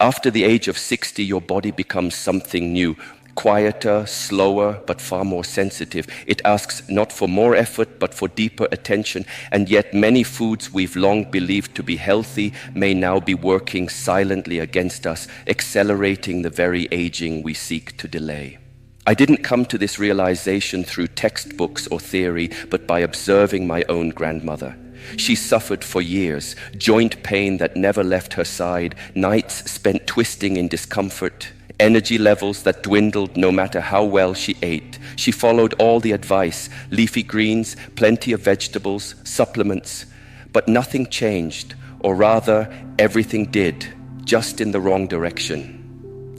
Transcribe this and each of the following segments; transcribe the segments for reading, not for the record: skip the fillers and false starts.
After the age of 60, your body becomes something new, quieter, slower, but far more sensitive. It asks not for more effort, but for deeper attention. And yet many foods we've long believed to be healthy may now be working silently against us, accelerating the very aging we seek to delay. I didn't come to this realization through textbooks or theory, but by observing my own grandmother. She suffered for years, joint pain that never left her side, nights spent twisting in discomfort, energy levels that dwindled no matter how well she ate. She followed all the advice, leafy greens, plenty of vegetables, supplements, but nothing changed, or rather, everything did, just in the wrong direction.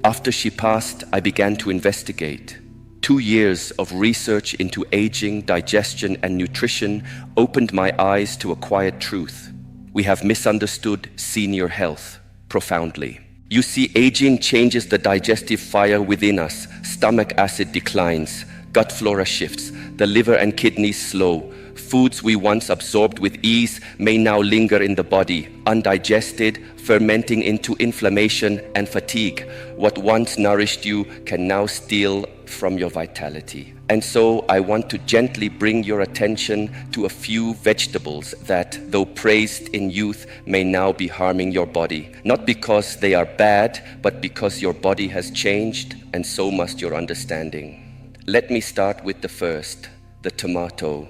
After she passed, I began to investigate. 2 years of research into aging, digestion, and nutrition opened my eyes to a quiet truth. We have misunderstood senior health profoundly. You see, aging changes the digestive fire within us. Stomach acid declines, gut flora shifts, the liver and kidneys slow. Foods we once absorbed with ease may now linger in the body, undigested, fermenting into inflammation and fatigue. What once nourished you can now steal from your vitality. And so I want to gently bring your attention to a few vegetables that, though praised in youth, may now be harming your body. Not because they are bad, but because your body has changed, and so must your understanding. Let me start with the first, the tomato.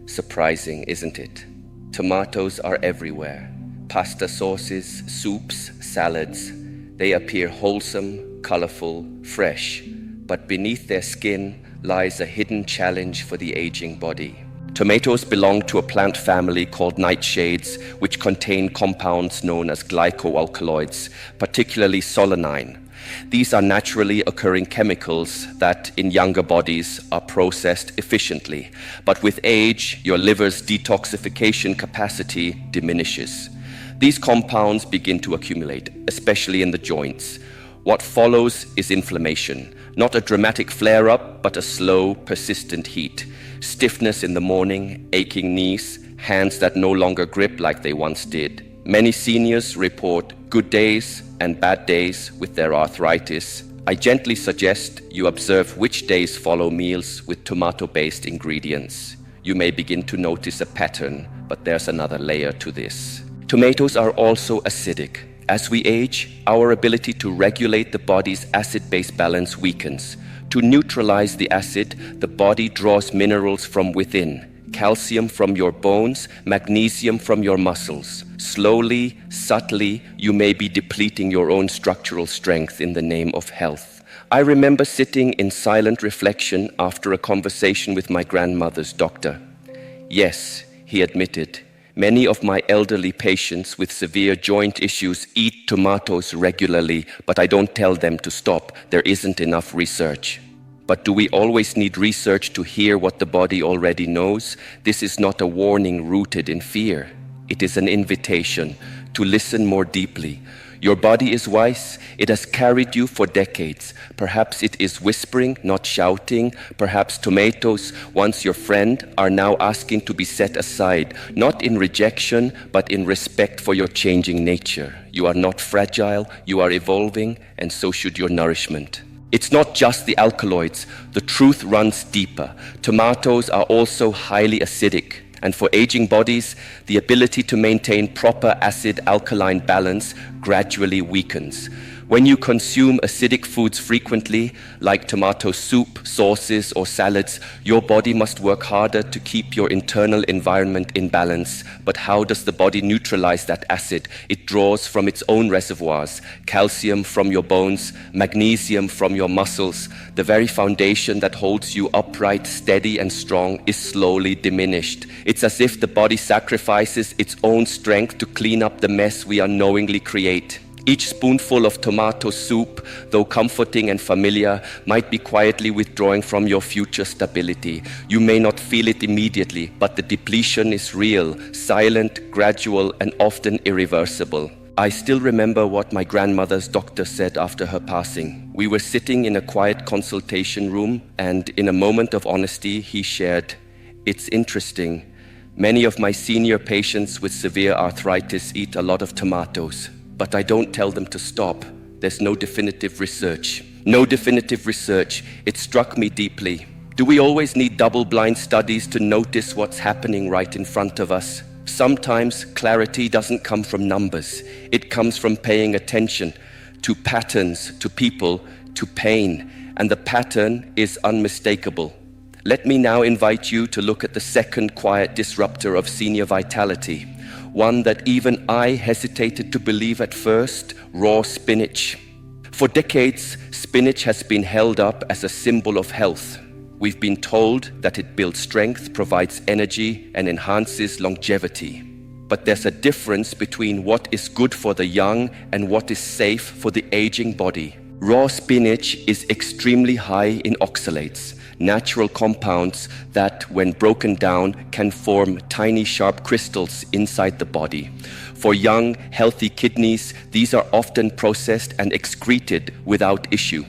Surprising, isn't it? Tomatoes are everywhere. Pasta sauces, soups, salads. They appear wholesome, colorful, fresh, but beneath their skin lies a hidden challenge for the aging body. Tomatoes belong to a plant family called nightshades, which contain compounds known as glycoalkaloids, particularly solanine. These are naturally occurring chemicals that in younger bodies are processed efficiently, but with age, your liver's detoxification capacity diminishes. These compounds begin to accumulate, especially in the joints. What follows is inflammation, not a dramatic flare-up, but a slow, persistent heat. Stiffness in the morning, aching knees, hands that no longer grip like they once did. Many seniors report good days and bad days with their arthritis. I gently suggest you observe which days follow meals with tomato-based ingredients. You may begin to notice a pattern, but there's another layer to this. Tomatoes are also acidic. As we age, our ability to regulate the body's acid-base balance weakens. To neutralize the acid, the body draws minerals from within. Calcium from your bones, magnesium from your muscles. Slowly, subtly, you may be depleting your own structural strength in the name of health. I remember sitting in silent reflection after a conversation with my grandmother's doctor. Yes, he admitted, many of my elderly patients with severe joint issues eat tomatoes regularly, but I don't tell them to stop. There isn't enough research. But do we always need research to hear what the body already knows? This is not a warning rooted in fear. It is an invitation to listen more deeply. Your body is wise. It has carried you for decades. Perhaps it is whispering, not shouting. Perhaps tomatoes, once your friend, are now asking to be set aside, not in rejection, but in respect for your changing nature. You are not fragile, you are evolving, and so should your nourishment. It's not just the alkaloids. The truth runs deeper. Tomatoes are also highly acidic. And for aging bodies, the ability to maintain proper acid-alkaline balance gradually weakens. When you consume acidic foods frequently, like tomato soup, sauces, or salads, your body must work harder to keep your internal environment in balance. But how does the body neutralize that acid? It draws from its own reservoirs, calcium from your bones, magnesium from your muscles. The very foundation that holds you upright, steady, and strong is slowly diminished. It's as if the body sacrifices its own strength to clean up the mess we unknowingly create. Each spoonful of tomato soup, though comforting and familiar, might be quietly withdrawing from your future stability. You may not feel it immediately, but the depletion is real, silent, gradual, and often irreversible. I still remember what my grandmother's doctor said after her passing. We were sitting in a quiet consultation room, and in a moment of honesty, he shared, "It's interesting. Many of my senior patients with severe arthritis eat a lot of tomatoes. But I don't tell them to stop. There's no definitive research. No definitive research. It struck me deeply. Do we always need double-blind studies to notice what's happening right in front of us? Sometimes clarity doesn't come from numbers. It comes from paying attention to patterns, to people, to pain. And the pattern is unmistakable. Let me now invite you to look at the second quiet disruptor of senior vitality. One that even I hesitated to believe at first: raw spinach. For decades, spinach has been held up as a symbol of health. We've been told that it builds strength, provides energy, and enhances longevity. But there's a difference between what is good for the young and what is safe for the aging body. Raw spinach is extremely high in oxalates, natural compounds that, when broken down, can form tiny sharp crystals inside the body. For young, healthy kidneys, these are often processed and excreted without issue.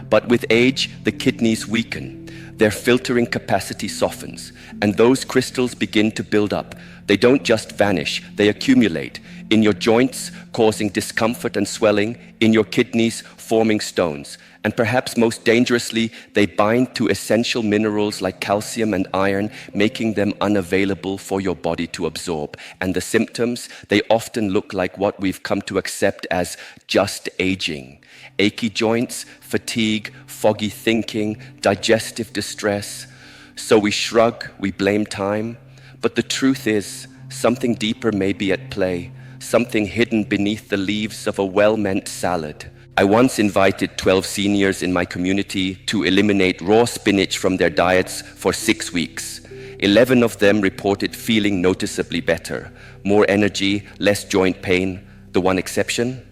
But with age, the kidneys weaken. Their filtering capacity softens, and those crystals begin to build up. They don't just vanish, they accumulate in your joints, causing discomfort and swelling, in your kidneys, forming stones. And perhaps most dangerously, they bind to essential minerals like calcium and iron, making them unavailable for your body to absorb. And the symptoms, they often look like what we've come to accept as just aging. Achy joints, fatigue, foggy thinking, digestive distress. So we shrug, we blame time. But the truth is, something deeper may be at play, something hidden beneath the leaves of a well-meant salad. I once invited 12 seniors in my community to eliminate raw spinach from their diets for 6 weeks. 11 of them reported feeling noticeably better, more energy, less joint pain. The one exception?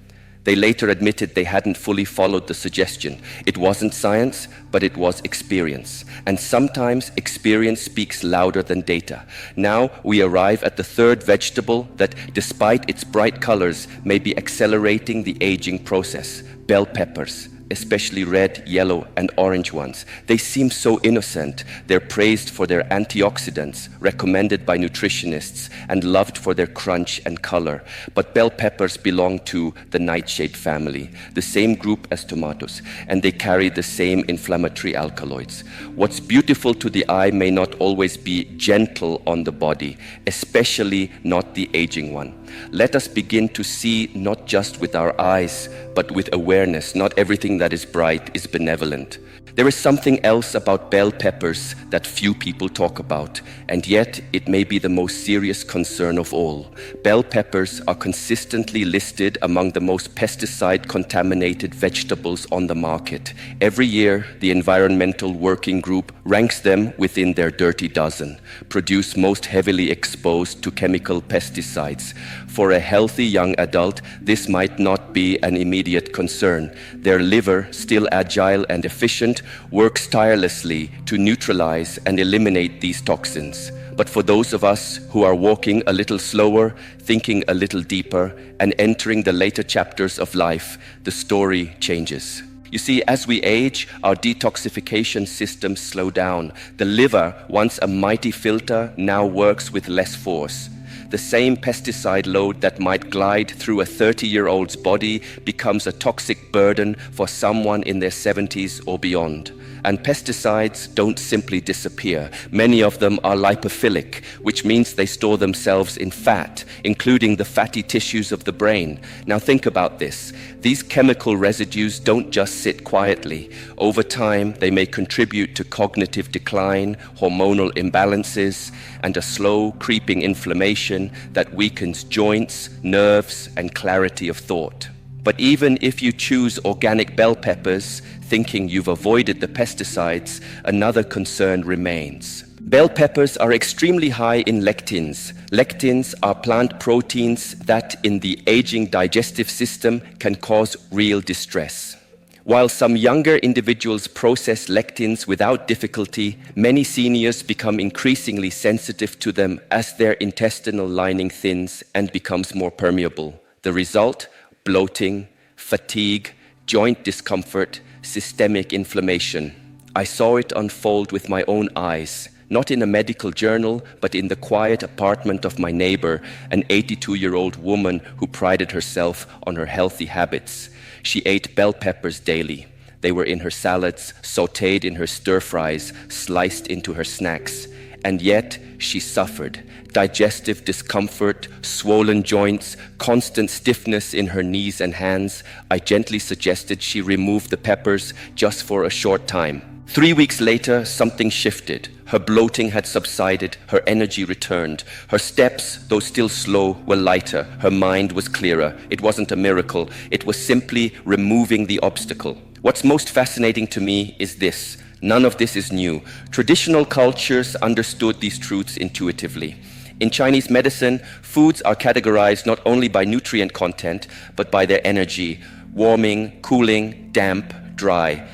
They later admitted they hadn't fully followed the suggestion. It wasn't science, but it was experience. And sometimes experience speaks louder than data. Now we arrive at the third vegetable that, despite its bright colors, may be accelerating the aging process: bell peppers. Especially red, yellow, and orange ones. They seem so innocent. They're praised for their antioxidants, recommended by nutritionists, and loved for their crunch and color. But bell peppers belong to the nightshade family, the same group as tomatoes, and they carry the same inflammatory alkaloids. What's beautiful to the eye may not always be gentle on the body, especially not the aging one. Let us begin to see not just with our eyes, but with awareness. Not everything that is bright is benevolent. There is something else about bell peppers that few people talk about, and yet it may be the most serious concern of all. Bell peppers are consistently listed among the most pesticide-contaminated vegetables on the market. Every year, the Environmental Working Group ranks them within their dirty dozen, produced most heavily exposed to chemical pesticides. For a healthy young adult, this might not be an immediate concern. Their liver, still agile and efficient, works tirelessly to neutralize and eliminate these toxins. But for those of us who are walking a little slower, thinking a little deeper, and entering the later chapters of life, the story changes. You see, as we age, our detoxification systems slow down. The liver, once a mighty filter, now works with less force. The same pesticide load that might glide through a 30-year-old's body becomes a toxic burden for someone in their 70s or beyond. And pesticides don't simply disappear. Many of them are lipophilic, which means they store themselves in fat, including the fatty tissues of the brain. Now think about this. These chemical residues don't just sit quietly. Over time, they may contribute to cognitive decline, hormonal imbalances, and a slow, creeping inflammation that weakens joints, nerves, and clarity of thought. But even if you choose organic bell peppers, thinking you've avoided the pesticides, another concern remains. Bell peppers are extremely high in lectins. Lectins are plant proteins that, in the aging digestive system, can cause real distress. While some younger individuals process lectins without difficulty, many seniors become increasingly sensitive to them as their intestinal lining thins and becomes more permeable. The result? Bloating, fatigue, joint discomfort, systemic inflammation. I saw it unfold with my own eyes, not in a medical journal, but in the quiet apartment of my neighbor, an 82-year-old woman who prided herself on her healthy habits. She ate bell peppers daily. They were in her salads, sautéed in her stir-fries, sliced into her snacks. And yet, she suffered. Digestive discomfort, swollen joints, constant stiffness in her knees and hands. I gently suggested she remove the peppers just for a short time. 3 weeks later, something shifted. Her bloating had subsided, her energy returned. Her steps, though still slow, were lighter. Her mind was clearer. It wasn't a miracle. It was simply removing the obstacle. What's most fascinating to me is this. None of this is new. Traditional cultures understood these truths intuitively. In Chinese medicine, foods are categorized not only by nutrient content, but by their energy: warming, cooling, damp, dry.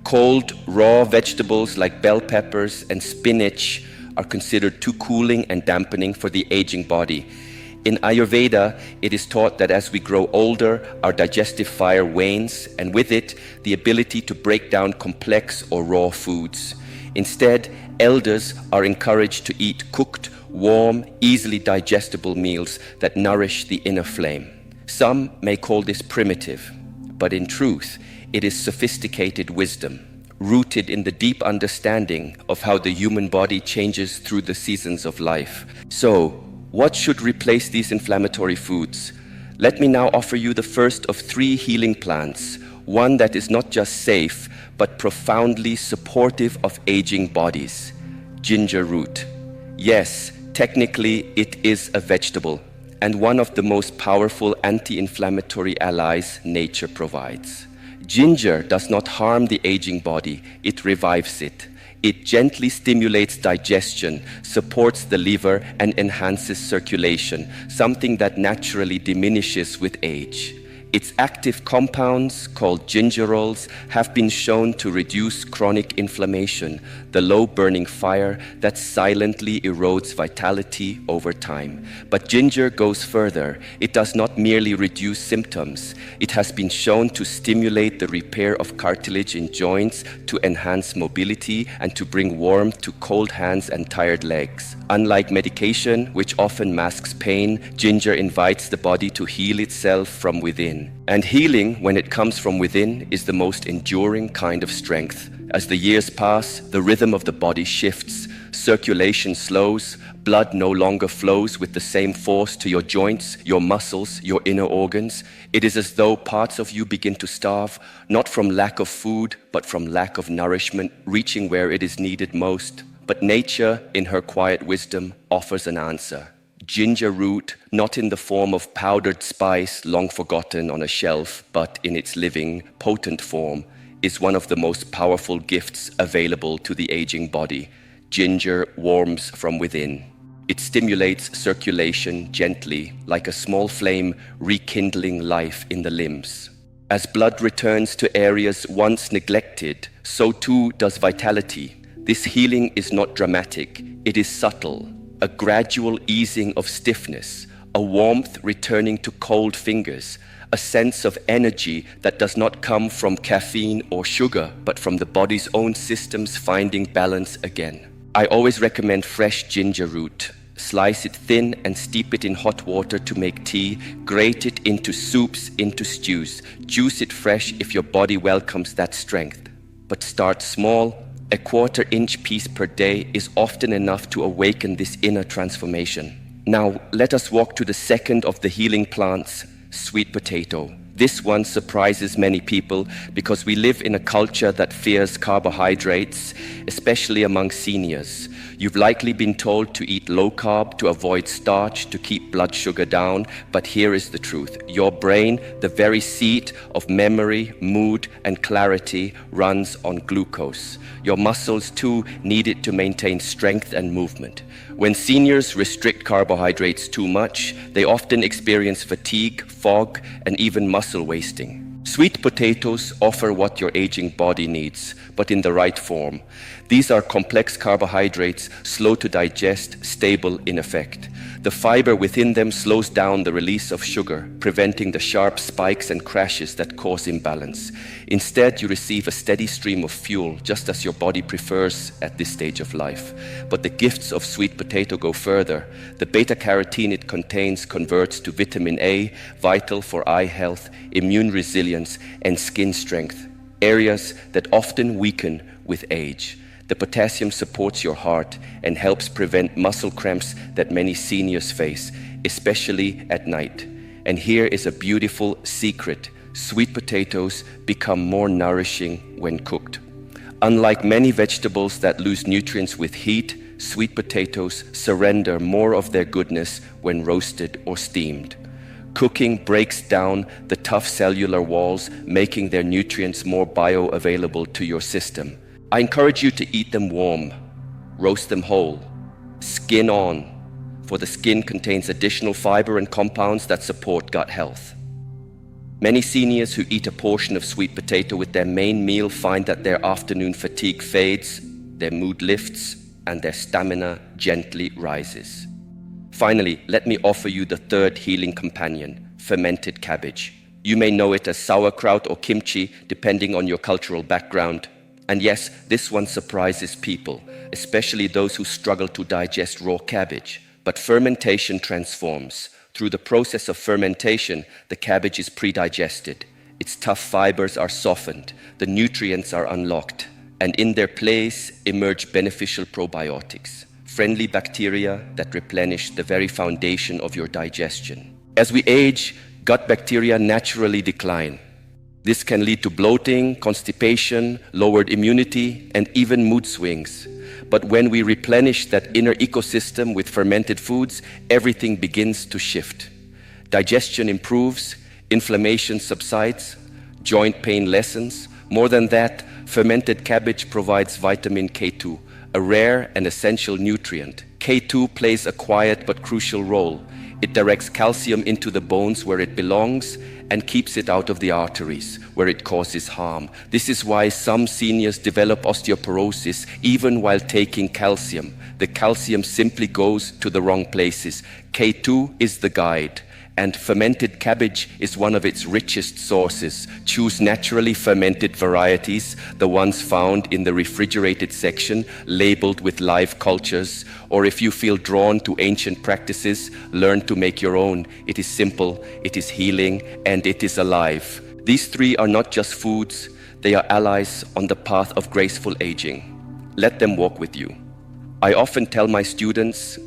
Cold, raw vegetables like bell peppers and spinach are considered too cooling and dampening for the aging body. In Ayurveda, it is taught that as we grow older, our digestive fire wanes, and with it, the ability to break down complex or raw foods. Instead, elders are encouraged to eat cooked, warm, easily digestible meals that nourish the inner flame. Some may call this primitive, but in truth, it is sophisticated wisdom, rooted in the deep understanding of how the human body changes through the seasons of life. So, what should replace these inflammatory foods? Let me now offer you the first of 3 healing plants, one that is not just safe, but profoundly supportive of aging bodies: ginger root. Yes, technically it is a vegetable, and one of the most powerful anti-inflammatory allies nature provides. Ginger does not harm the aging body, it revives it. It gently stimulates digestion, supports the liver, and enhances circulation, something that naturally diminishes with age. Its active compounds, called gingerols, have been shown to reduce chronic inflammation, the low-burning fire that silently erodes vitality over time. But ginger goes further. It does not merely reduce symptoms. It has been shown to stimulate the repair of cartilage in joints, to enhance mobility, and to bring warmth to cold hands and tired legs. Unlike medication, which often masks pain, ginger invites the body to heal itself from within. And healing, when it comes from within, is the most enduring kind of strength. As the years pass, the rhythm of the body shifts, circulation slows, blood no longer flows with the same force to your joints, your muscles, your inner organs. It is as though parts of you begin to starve, not from lack of food, but from lack of nourishment, reaching where it is needed most. But nature, in her quiet wisdom, offers an answer. Ginger root, not in the form of powdered spice long forgotten on a shelf, but in its living, potent form, is one of the most powerful gifts available to the aging body. Ginger warms from within. It stimulates circulation gently, like a small flame rekindling life in the limbs. As blood returns to areas once neglected, so too does vitality. This healing is not dramatic, it is subtle. A gradual easing of stiffness, a warmth returning to cold fingers, a sense of energy that does not come from caffeine or sugar, but from the body's own systems finding balance again. I always recommend fresh ginger root. Slice it thin and steep it in hot water to make tea. Grate it into soups, into stews. Juice it fresh if your body welcomes that strength. But start small. A 1/4 inch piece per day is often enough to awaken this inner transformation. Now, let us walk to the second of the healing plants, sweet potato. This one surprises many people because we live in a culture that fears carbohydrates, especially among seniors. You've likely been told to eat low carb to avoid starch, to keep blood sugar down, but here is the truth. Your brain, the very seat of memory, mood, and clarity, runs on glucose. Your muscles too need it to maintain strength and movement. When seniors restrict carbohydrates too much, they often experience fatigue, fog, and even muscle wasting. Sweet potatoes offer what your aging body needs, but in the right form. These are complex carbohydrates, slow to digest, stable in effect. The fiber within them slows down the release of sugar, preventing the sharp spikes and crashes that cause imbalance. Instead, you receive a steady stream of fuel, just as your body prefers at this stage of life. But the gifts of sweet potato go further. The beta-carotene it contains converts to vitamin A, vital for eye health, immune resilience, confidence, and skin strength, areas that often weaken with age. The potassium supports your heart and helps prevent muscle cramps that many seniors face, especially at night. And here is a beautiful secret. Sweet potatoes become more nourishing when cooked. Unlike many vegetables that lose nutrients with heat, sweet potatoes surrender more of their goodness when roasted or steamed. Cooking breaks down the tough cellular walls, making their nutrients more bioavailable to your system. I encourage you to eat them warm, roast them whole, skin on, for the skin contains additional fiber and compounds that support gut health. Many seniors who eat a portion of sweet potato with their main meal find that their afternoon fatigue fades, their mood lifts, and their stamina gently rises. Finally, let me offer you the third healing companion, fermented cabbage. You may know it as sauerkraut or kimchi, depending on your cultural background. And yes, this one surprises people, especially those who struggle to digest raw cabbage. But fermentation transforms. Through the process of fermentation, the cabbage is pre-digested. Its tough fibers are softened, the nutrients are unlocked, and in their place emerge beneficial probiotics, friendly bacteria that replenish the very foundation of your digestion. As we age, gut bacteria naturally decline. This can lead to bloating, constipation, lowered immunity, and even mood swings. But when we replenish that inner ecosystem with fermented foods, everything begins to shift. Digestion improves, inflammation subsides, joint pain lessens. More than that, fermented cabbage provides vitamin K2, a rare and essential nutrient. K2 plays a quiet but crucial role. It directs calcium into the bones where it belongs and keeps it out of the arteries where it causes harm. This is why some seniors develop osteoporosis even while taking calcium. The calcium simply goes to the wrong places. K2 is the guide, and fermented cabbage is one of its richest sources. Choose naturally fermented varieties, the ones found in the refrigerated section, labeled with live cultures. Or if you feel drawn to ancient practices, learn to make your own. It is simple, it is healing, and it is alive. These three are not just foods, they are allies on the path of graceful aging. Let them walk with you. I often tell my students,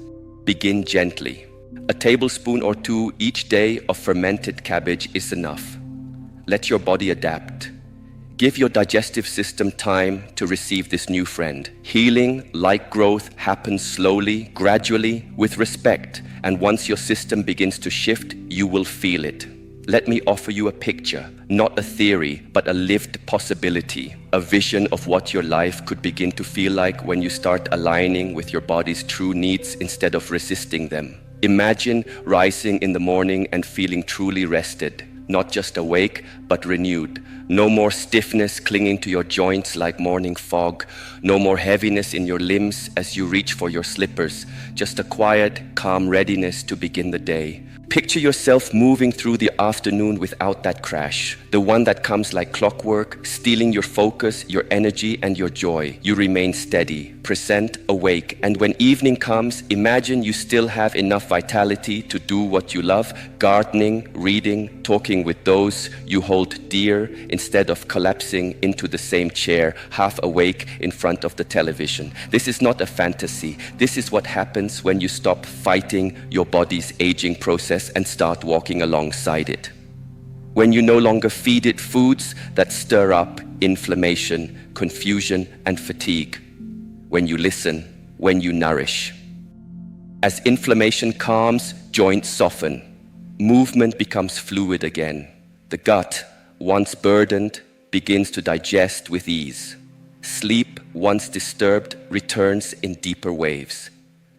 begin gently. A tablespoon or two each day of fermented cabbage is enough. Let your body adapt. Give your digestive system time to receive this new friend. Healing, like growth, happens slowly, gradually, with respect. And once your system begins to shift, you will feel it. Let me offer you a picture, not a theory, but a lived possibility. A vision of what your life could begin to feel like when you start aligning with your body's true needs instead of resisting them. Imagine rising in the morning and feeling truly rested, not just awake, but renewed. No more stiffness clinging to your joints like morning fog. No more heaviness in your limbs as you reach for your slippers. Just a quiet, calm readiness to begin the day. Picture yourself moving through the afternoon without that crash, the one that comes like clockwork, stealing your focus, your energy, and your joy. You remain steady, present, awake, and when evening comes, imagine you still have enough vitality to do what you love, gardening, reading, talking with those you hold dear, instead of collapsing into the same chair, half awake in front of the television. This is not a fantasy. This is what happens when you stop fighting your body's aging process and start walking alongside it. When you no longer feed it foods that stir up inflammation, confusion, and fatigue. When you listen, when you nourish. As inflammation calms, joints soften. Movement becomes fluid again. The gut, once burdened, begins to digest with ease. Sleep, once disturbed, returns in deeper waves.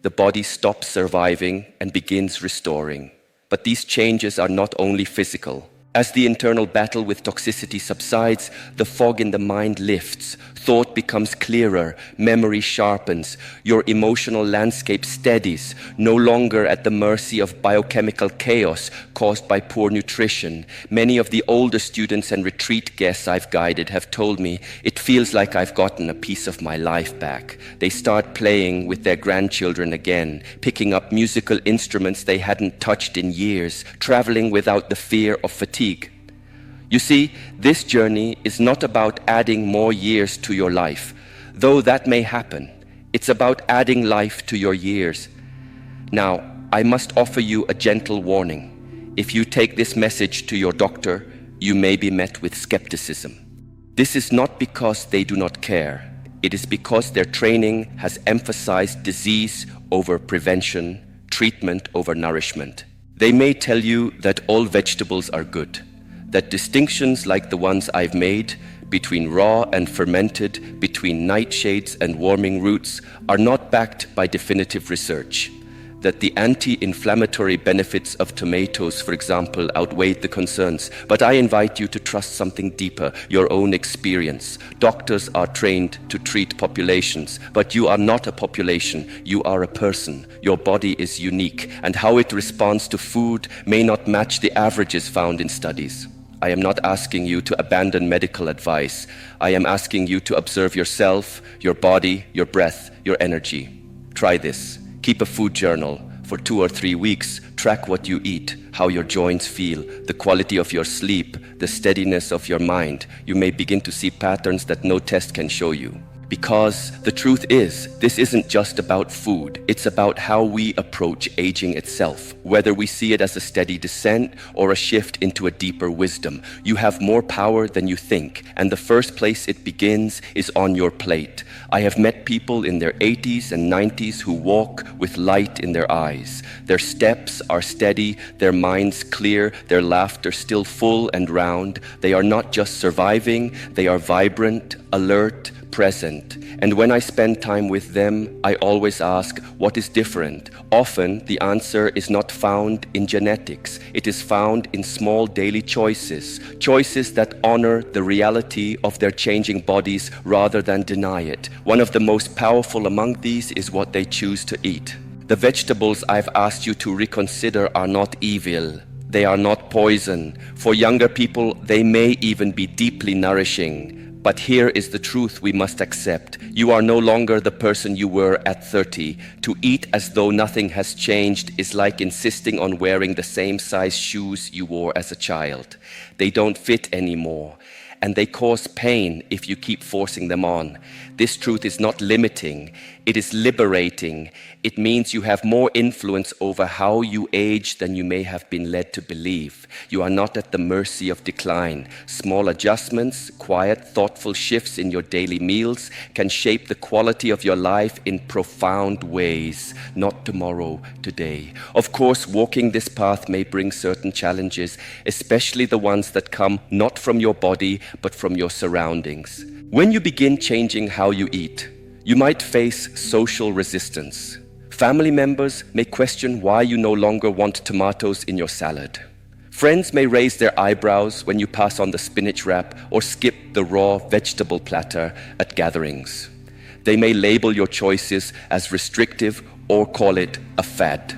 The body stops surviving and begins restoring. But these changes are not only physical. As the internal battle with toxicity subsides, the fog in the mind lifts, thought becomes clearer, memory sharpens, your emotional landscape steadies, no longer at the mercy of biochemical chaos caused by poor nutrition. Many of the older students and retreat guests I've guided have told me, it feels like I've gotten a piece of my life back. They start playing with their grandchildren again, picking up musical instruments they hadn't touched in years, traveling without the fear of fatigue. You see, this journey is not about adding more years to your life, though that may happen. It's about adding life to your years. Now, I must offer you a gentle warning. If you take this message to your doctor, you may be met with skepticism. This is not because they do not care. It is because their training has emphasized disease over prevention, treatment over nourishment. They may tell you that all vegetables are good, that distinctions like the ones I've made between raw and fermented, between nightshades and warming roots, are not backed by definitive research, that the anti-inflammatory benefits of tomatoes, for example, outweighed the concerns. But I invite you to trust something deeper, your own experience. Doctors are trained to treat populations, but you are not a population, you are a person. Your body is unique, and how it responds to food may not match the averages found in studies. I am not asking you to abandon medical advice. I am asking you to observe yourself, your body, your breath, your energy. Try this. Keep a food journal for 2 or 3 weeks. Track what you eat, how your joints feel, the quality of your sleep, the steadiness of your mind. You may begin to see patterns that no test can show you. Because the truth is, this isn't just about food. It's about how we approach aging itself, whether we see it as a steady descent or a shift into a deeper wisdom. You have more power than you think, and the first place it begins is on your plate. I have met people in their 80s and 90s who walk with light in their eyes. Their steps are steady, their minds clear, their laughter still full and round. They are not just surviving, they are vibrant, alert, present. And when I spend time with them, I always ask, what is different? Often, the answer is not found in genetics. It is found in small daily choices, choices that honor the reality of their changing bodies rather than deny it. One of the most powerful among these is what they choose to eat. The vegetables I've asked you to reconsider are not evil. They are not poison. For younger people, they may even be deeply nourishing. But here is the truth we must accept. You are no longer the person you were at 30. To eat as though nothing has changed is like insisting on wearing the same size shoes you wore as a child. They don't fit anymore, and they cause pain if you keep forcing them on. This truth is not limiting, it is liberating. It means you have more influence over how you age than you may have been led to believe. You are not at the mercy of decline. Small adjustments, quiet, thoughtful shifts in your daily meals can shape the quality of your life in profound ways. Not tomorrow, today. Of course, walking this path may bring certain challenges, especially the ones that come not from your body, but from your surroundings. When you begin changing how you eat, you might face social resistance. Family members may question why you no longer want tomatoes in your salad. Friends may raise their eyebrows when you pass on the spinach wrap or skip the raw vegetable platter at gatherings. They may label your choices as restrictive or call it a fad.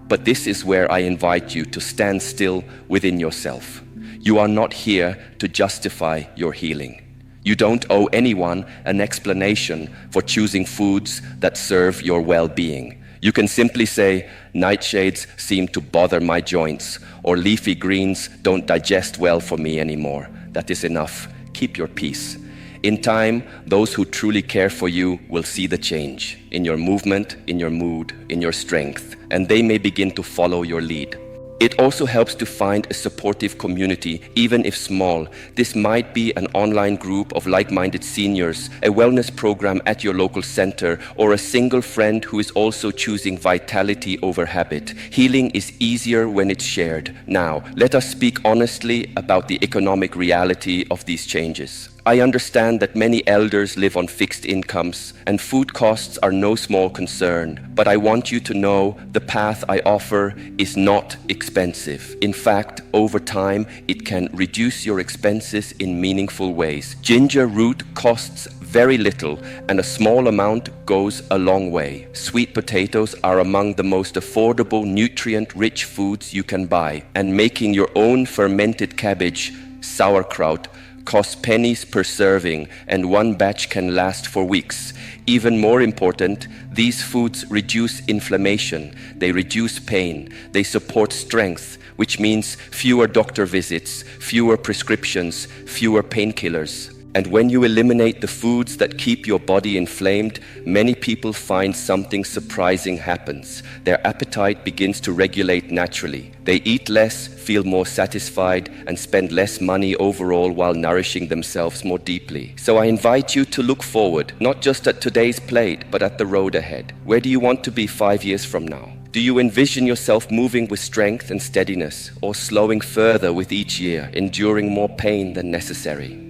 But this is where I invite you to stand still within yourself. You are not here to justify your healing. You don't owe anyone an explanation for choosing foods that serve your well-being. You can simply say, nightshades seem to bother my joints, or leafy greens don't digest well for me anymore. That is enough. Keep your peace. In time, those who truly care for you will see the change in your movement, in your mood, in your strength, and they may begin to follow your lead. It also helps to find a supportive community, even if small. This might be an online group of like-minded seniors, a wellness program at your local center, or a single friend who is also choosing vitality over habit. Healing is easier when it's shared. Now, let us speak honestly about the economic reality of these changes. I understand that many elders live on fixed incomes, and food costs are no small concern. But I want you to know the path I offer is not expensive. In fact, over time, it can reduce your expenses in meaningful ways. Ginger root costs very little, and a small amount goes a long way. Sweet potatoes are among the most affordable, nutrient-rich foods you can buy, and making your own fermented cabbage, sauerkraut, cost pennies per serving, and one batch can last for weeks. Even more important, these foods reduce inflammation, they reduce pain, they support strength, which means fewer doctor visits, fewer prescriptions, fewer painkillers. And when you eliminate the foods that keep your body inflamed, many people find something surprising happens. Their appetite begins to regulate naturally. They eat less, feel more satisfied, and spend less money overall while nourishing themselves more deeply. So I invite you to look forward, not just at today's plate, but at the road ahead. Where do you want to be 5 years from now? Do you envision yourself moving with strength and steadiness, or slowing further with each year, enduring more pain than necessary?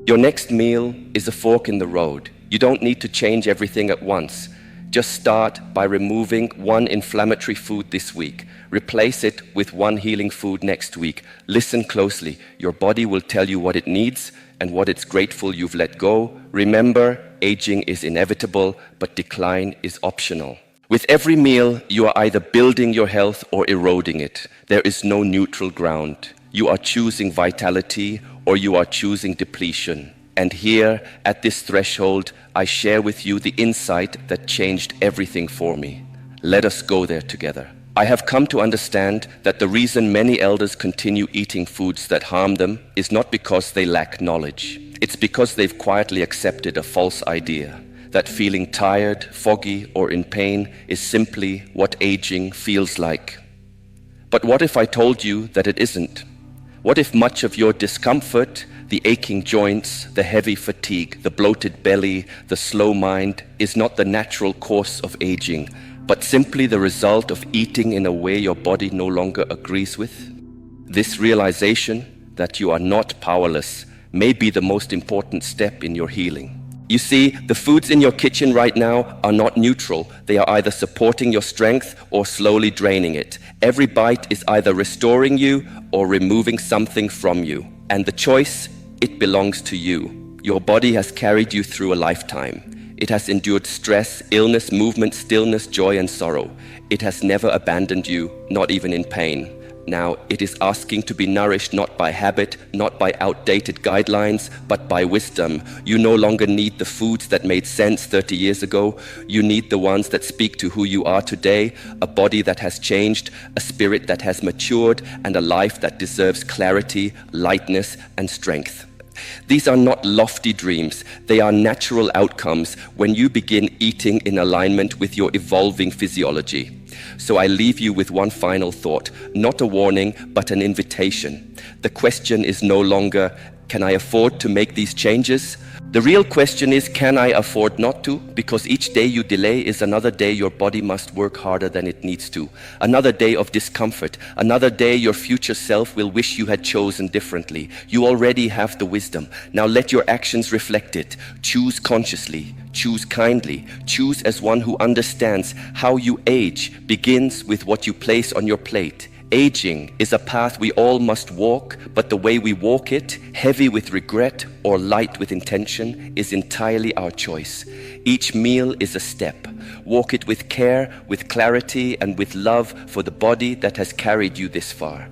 Your next meal is a fork in the road. You don't need to change everything at once. Just start by removing one inflammatory food this week. Replace it with one healing food next week. Listen closely. Your body will tell you what it needs and what it's grateful you've let go. Remember, aging is inevitable, but decline is optional. With every meal, you are either building your health or eroding it. There is no neutral ground. You are choosing vitality or you are choosing depletion. And here, at this threshold, I share with you the insight that changed everything for me. Let us go there together. I have come to understand that the reason many elders continue eating foods that harm them is not because they lack knowledge. It's because they've quietly accepted a false idea that feeling tired, foggy, or in pain is simply what aging feels like. But what if I told you that it isn't? What if much of your discomfort, the aching joints, the heavy fatigue, the bloated belly, the slow mind, is not the natural course of aging, but simply the result of eating in a way your body no longer agrees with? This realization that you are not powerless may be the most important step in your healing. You see, the foods in your kitchen right now are not neutral. They are either supporting your strength or slowly draining it. Every bite is either restoring you or removing something from you. And the choice, it belongs to you. Your body has carried you through a lifetime. It has endured stress, illness, movement, stillness, joy, and sorrow. It has never abandoned you, not even in pain. Now, it is asking to be nourished not by habit, not by outdated guidelines, but by wisdom. You no longer need the foods that made sense 30 years ago. You need the ones that speak to who you are today, a body that has changed, a spirit that has matured, and a life that deserves clarity, lightness, and strength. These are not lofty dreams. They are natural outcomes when you begin eating in alignment with your evolving physiology. So I leave you with one final thought, not a warning, but an invitation. The question is no longer, can I afford to make these changes? The real question is, can I afford not to? Because each day you delay is another day your body must work harder than it needs to. Another day of discomfort. Another day your future self will wish you had chosen differently. You already have the wisdom. Now let your actions reflect it. Choose consciously. Choose kindly. Choose as one who understands how you age begins with what you place on your plate. Aging is a path we all must walk, but the way we walk it, heavy with regret or light with intention, is entirely our choice. Each meal is a step. Walk it with care, with clarity, and with love for the body that has carried you this far.